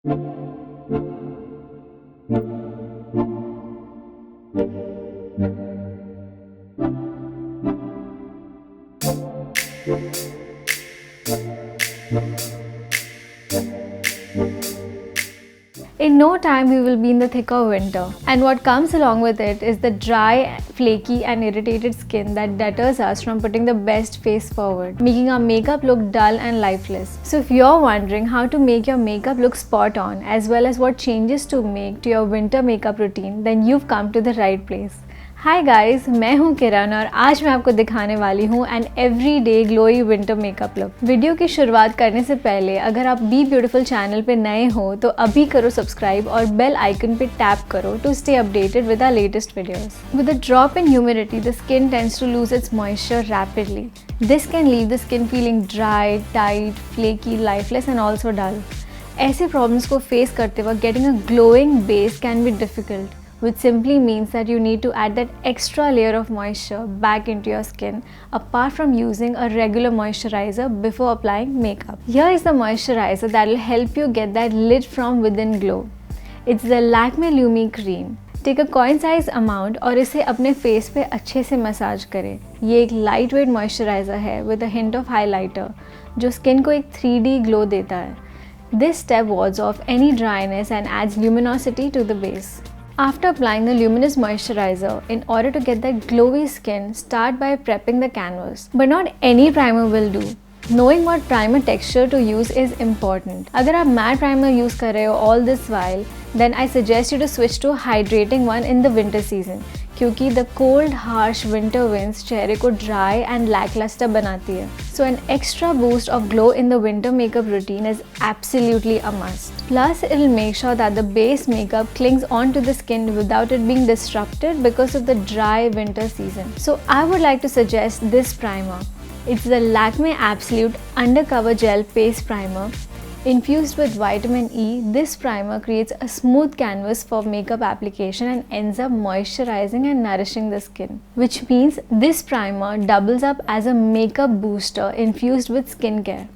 In no time, we will be in the thick of winter, and what comes along with it is the dry, flaky and irritated skin that deters us from putting the best face forward, making our makeup look dull and lifeless. So if you're wondering how to make your makeup look spot on as well as what changes to make to your winter makeup routine, then you've come to the right place. Hi guys, मैं हूँ किरण और आज मैं आपको दिखाने वाली हूँ an everyday glowy winter makeup look. Video की शुरुआत करने से पहले अगर आप बी ब्यूटीफुल चैनल पे नए हो तो अभी करो सब्सक्राइब और बेल आइकन पे टैप करो to stay updated with our latest videos. With a drop in humidity the skin tends to lose its moisture rapidly. This can leave the skin feeling dry, tight, flaky, lifeless and also dull. ऐसे problems को face करते वक्त getting a glowing base can be difficult, which simply means that you need to add that extra layer of moisture back into your skin apart from using a regular moisturizer before applying makeup. Here is the moisturizer that will help you get that lit from within glow. It's the Lakme Lumi Cream. Take a coin size amount और इसे अपने face पे अच्छे से massage करें। ये एक light weight moisturiser है with a hint of highlighter जो स्किन को एक 3D ग्लो देता है। This step wards off any dryness and adds luminosity to the base. After applying the luminous moisturizer, in order to get that glowy skin, start by prepping the canvas. But not any primer will do. Knowing what primer texture to use is important. अगर आप matte primer use कर रहे हो all this while, then I suggest you to switch to a hydrating one in the winter season. क्योंकि the cold, harsh winter winds चेहरे को dry and lackluster बनाती है. So an extra boost of glow in the winter makeup routine is absolutely a must. Plus, it will make sure that the base makeup clings onto the skin without it being disrupted because of the dry winter season. So I would like to suggest this primer. It's the Lakme Absolute Undercover Gel Paste Primer. Infused with vitamin E, this primer creates a smooth canvas for makeup application and ends up moisturizing and nourishing the skin. Which means this primer doubles up as a makeup booster infused with skincare.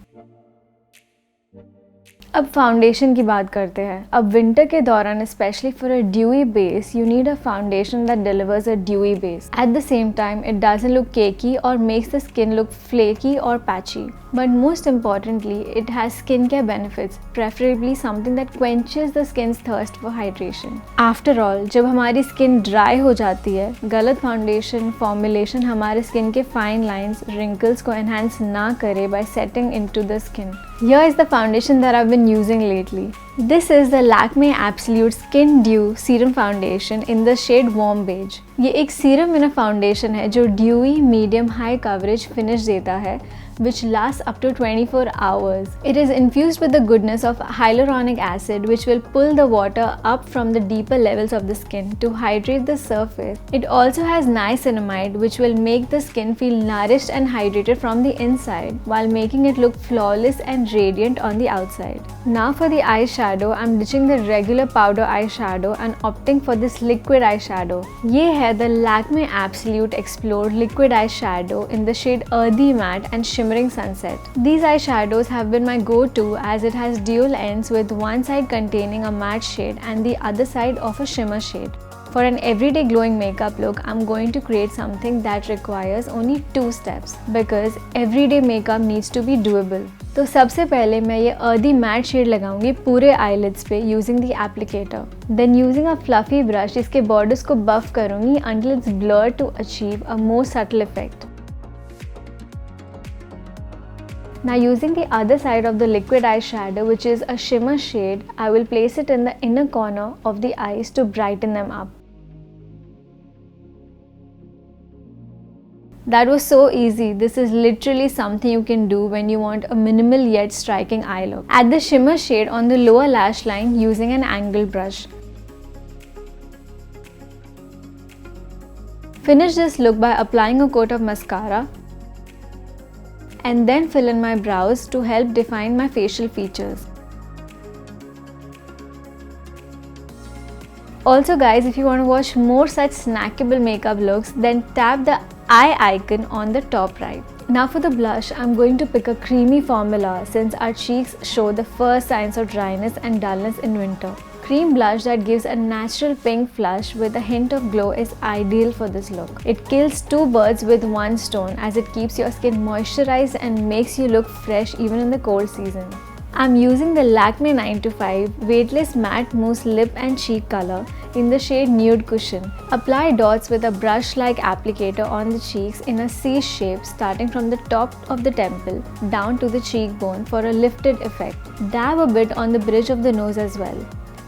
अब foundation की बात करते हैं। अब winter के दौरान specially for a dewy base you need a foundation that delivers a dewy base at the same time it doesn't look cakey और makes the skin look flaky और patchy, but most importantly it has skincare benefits, preferably something that quenches the skin's thirst for hydration. After all, जब हमारी skin dry हो जाती है, गलत foundation formulation हमारे skin के फाइन लाइंस, रिंकल्स को एनहांस ना करे by setting into the skin. Here is the foundation that I've been using lately. This is the Lakme Absolute Skin Dew Serum Foundation in the shade Warm Beige. ये एक serum इन foundation है जो dewy medium high coverage finish देता है which lasts up to 24 hours. It is infused with the goodness of hyaluronic acid which will pull the water up from the deeper levels of the skin to hydrate the surface. It also has niacinamide which will make the skin feel nourished and hydrated from the inside while making it look flawless and radiant on the outside. Now for the eyeshadow, I'm ditching the regular powder eyeshadow and opting for this liquid eyeshadow. ये है the Lakme Absolute Explore Liquid Eyeshadow in the shade Earthy Matte and Shimmering Sunset. These eyeshadows have been my go-to as it has dual ends with one side containing a matte shade and the other side of a shimmer shade. For an everyday glowing makeup look, I'm going to create something that requires only 2 steps because everyday makeup needs to be doable. तो सबसे पहले मैं ये earthy mat shade लगाऊंगी पूरे eyelids पे using the applicator. Then using a fluffy brush इसके borders को बफ करूंगी until it's blurred to achieve a more subtle effect. Now using the other side of the liquid eyeshadow, which is a shimmer shade, I will place it in the inner corner of the eyes to brighten them up. That was so easy. This is literally something you can do when you want a minimal yet striking eye look. Add the shimmer shade on the lower lash line using an angled brush. Finish this look by applying a coat of mascara and then fill in my brows to help define my facial features. Also guys, if you want to watch more such snackable makeup looks, then tap the eye icon on the top right. Now for the blush, I'm going to pick a creamy formula since our cheeks show the first signs of dryness and dullness in winter. Cream blush that gives a natural pink flush with a hint of glow is ideal for this look. It kills two birds with one stone as it keeps your skin moisturized and makes you look fresh even in the cold season. I'm using the Lakme 9 to 5 Weightless Matte Mousse Lip and Cheek Color in the shade Nude Cushion. Apply dots with a brush-like applicator on the cheeks in a C shape starting from the top of the temple down to the cheekbone for a lifted effect. Dab a bit on the bridge of the nose as well.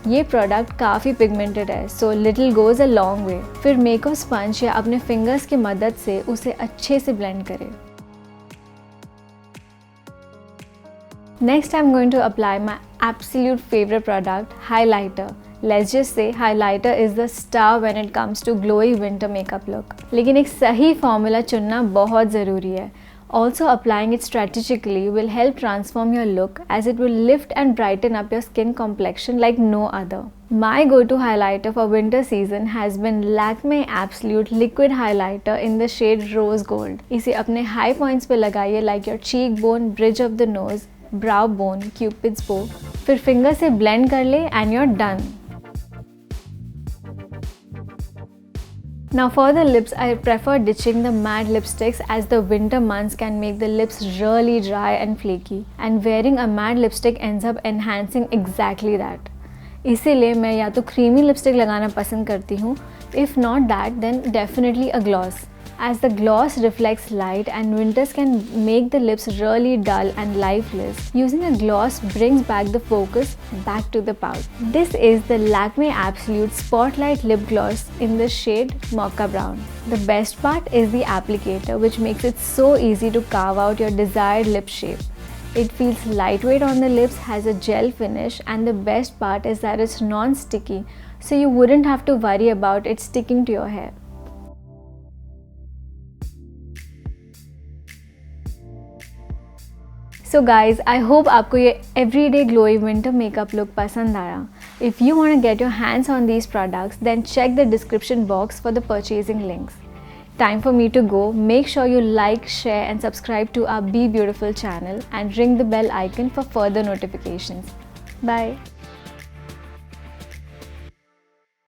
ये product काफ़ी pigmented है, so little goes a long way. फिर makeup sponge या अपने fingers की मदद से उसे अच्छे से ब्लेंड करें। Next, I'm going to apply my absolute favorite product, highlighter. Let's just say highlighter is the star when it comes to glowy winter makeup look. लेकिन एक सही फॉर्मूला चुनना बहुत ज़रूरी है. Also, applying it strategically will help transform your look as it will lift and brighten up your skin complexion like no other. My go-to highlighter for winter season has been Lakme Absolute Liquid Highlighter in the shade Rose Gold. इसे अपने high points पे लगाइए like your cheekbone, bridge of the nose, brow bone, cupid's bow. फिर finger से blend कर ले and you're done. Now for the lips, I prefer ditching the matte lipsticks as the winter months can make the lips really dry and flaky, and wearing a matte lipstick ends up enhancing exactly that. इसीलिए मैं या तो creamy lipstick लगाना पसंद करती हूँ, if not that then definitely a gloss. As the gloss reflects light and winters can make the lips really dull and lifeless, using a gloss brings back the focus back to the pout. This is the Lakme Absolute Spotlight Lip Gloss in the shade Mocha Brown. The best part is the applicator, which makes it so easy to carve out your desired lip shape. It feels lightweight on the lips, has a gel finish, and the best part is that it's non-sticky, so you wouldn't have to worry about it sticking to your hair. So guys, I hope आपको ये everyday glowy winter makeup look पसंद आया. If you want to get your hands on these products, then check the description box for the purchasing links. Time for me to go. Make sure you like, share and subscribe to our Be Beautiful channel and ring the bell icon for further notifications. Bye.